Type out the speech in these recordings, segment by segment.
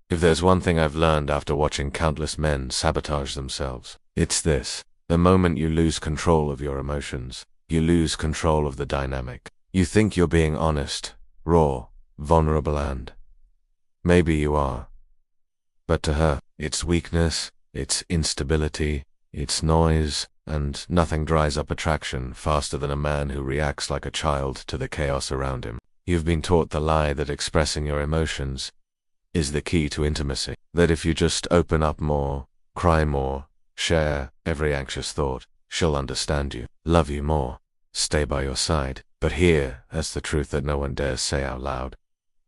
If there's one thing I've learned after watching countless men sabotage themselves, it's this. The moment you lose control of your emotions, you lose control of the dynamic. You think you're being honest, raw, vulnerable, and maybe you are. But to her, it's weakness, it's instability, it's noise, and nothing dries up attraction faster than a man who reacts like a child to the chaos around him. You've been taught the lie that expressing your emotions is the key to intimacy. That if you just open up more, cry more, share every anxious thought, she'll understand you, love you more, stay by your side. But here, that's the truth that no one dares say out loud.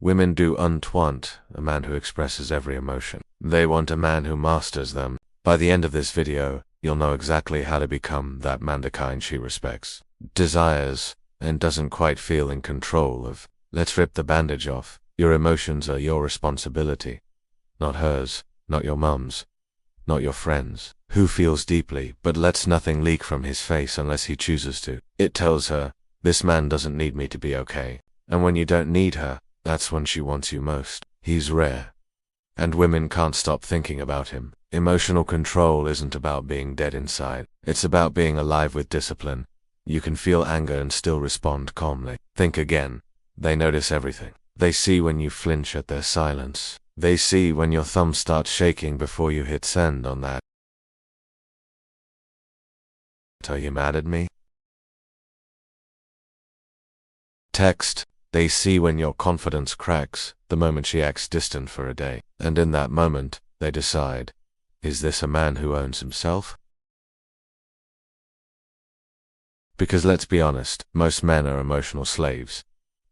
Women don't want a man who expresses every emotion. They want a man who masters them. By the end of this video, you'll know exactly how to become that man, the kind she respects, desires, and doesn't quite feel in control of. Let's rip the bandage off. Your emotions are your responsibility, not hers, not your mum's, not your friend's. Who feels deeply but lets nothing leak from his face unless he chooses to? It tells her, this man doesn't need me to be okay. And when you don't need her, that's when she wants you most. He's rare. And women can't stop thinking about him. Emotional control isn't about being dead inside. It's about being alive with discipline. You can feel anger and still respond calmly. Think again. They notice everything. They see when you flinch at their silence. They see when your thumb starts shaking before you hit send on that. Are you mad at me? Text. They see when your confidence cracks, the moment she acts distant for a day. And in that moment, they decide, is this a man who owns himself? Because let's be honest, most men are emotional slaves.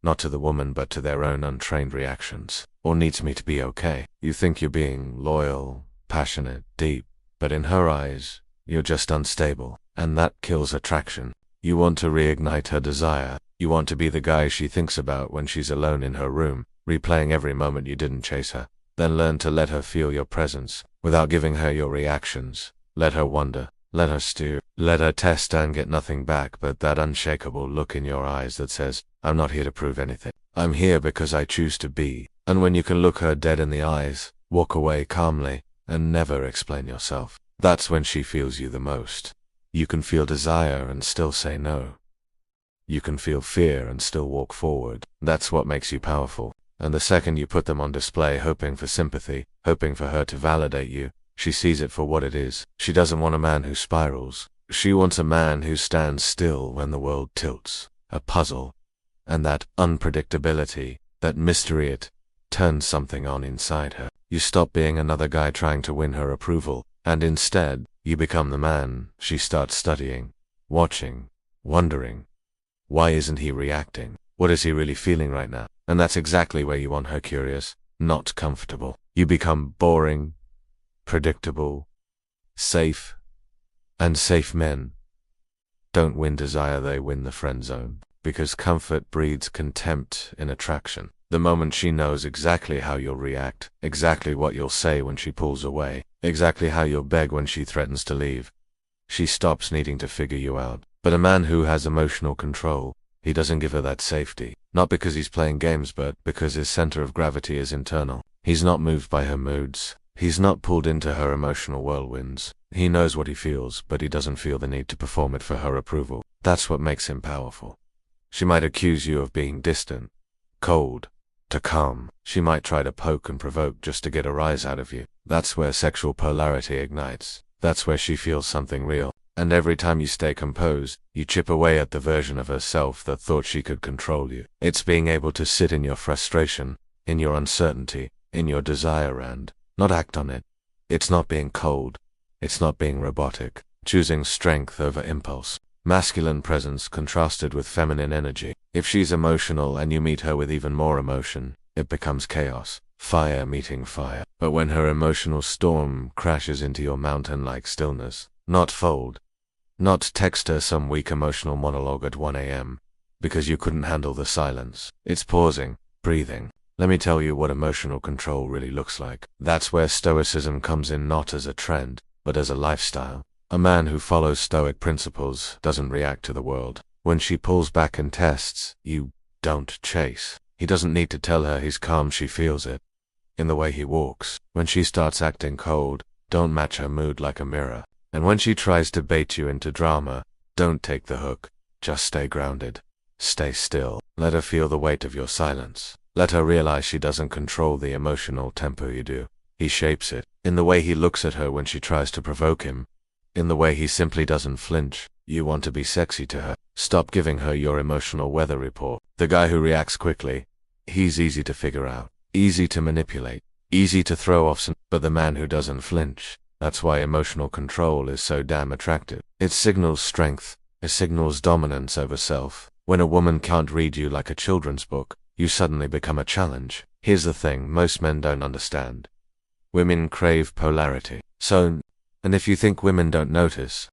Not to the woman but to their own untrained reactions. Or needs me to be okay. You think you're being loyal, passionate, deep, but in her eyes, you're just unstable. And that kills attraction. You want to reignite her desire. You want to be the guy she thinks about when she's alone in her room, replaying every moment you didn't chase her. Then learn to let her feel your presence, without giving her your reactions. Let her wonder, let her stew, let her test and get nothing back but that unshakable look in your eyes that says, I'm not here to prove anything. I'm here because I choose to be. And when you can look her dead in the eyes, walk away calmly, and never explain yourself, that's when she feels you the most. You can feel desire and still say no. You can feel fear and still walk forward. That's what makes you powerful. And the second you put them on display hoping for sympathy, hoping for her to validate you, she sees it for what it is. She doesn't want a man who spirals. She wants a man who stands still when the world tilts. A puzzle. And that unpredictability, that mystery, it turns something on inside her. You stop being another guy trying to win her approval, and instead, you become the man she starts studying, watching, wondering. Why isn't he reacting? What is he really feeling right now? And that's exactly where you want her curious, not comfortable. You become boring, predictable, safe. And safe men don't win desire, they win the friend zone. Because comfort breeds contempt in attraction. The moment she knows exactly how you'll react, exactly what you'll say when she pulls away, exactly how you'll beg when she threatens to leave, she stops needing to figure you out. But a man who has emotional control, he doesn't give her that safety. Not because he's playing games, but because his center of gravity is internal. He's not moved by her moods. He's not pulled into her emotional whirlwinds. He knows what he feels, but he doesn't feel the need to perform it for her approval. That's what makes him powerful. She might accuse you of being distant, cold, to calm. She might try to poke and provoke just to get a rise out of you. That's where sexual polarity ignites. That's where she feels something real. And every time you stay composed, you chip away at the version of herself that thought she could control you. It's being able to sit in your frustration, in your uncertainty, in your desire and not act on it. It's not being cold. It's not being robotic. Choosing strength over impulse. Masculine presence contrasted with feminine energy. If she's emotional and you meet her with even more emotion, it becomes chaos. Fire meeting fire. But when her emotional storm crashes into your mountain-like stillness, not fold, not text her some weak emotional monologue at 1 a.m. because you couldn't handle the silence. It's pausing, breathing. Let me tell you what emotional control really looks like. That's where stoicism comes in, not as a trend, but as a lifestyle. A man who follows stoic principles doesn't react to the world. When she pulls back and tests, you don't chase. He doesn't need to tell her he's calm, she feels it. in the way he walks. When she starts acting cold, don't match her mood like a mirror. And when she tries to bait you into drama, don't take the hook. Just stay grounded. Stay still. Let her feel the weight of your silence. Let her realize she doesn't control the emotional tempo you do. He shapes it, in the way he looks at her when she tries to provoke him, in the way he simply doesn't flinch. You want to be sexy to her. Stop giving her your emotional weather report. The guy who reacts quickly, he's easy to figure out, easy to manipulate, easy to throw off, but the man who doesn't flinch, that's why emotional control is so damn attractive. It signals strength. It signals dominance over self. When a woman can't read you like a children's book, you suddenly become a challenge. Here's the thing most men don't understand. Women crave polarity. And if you think women don't notice,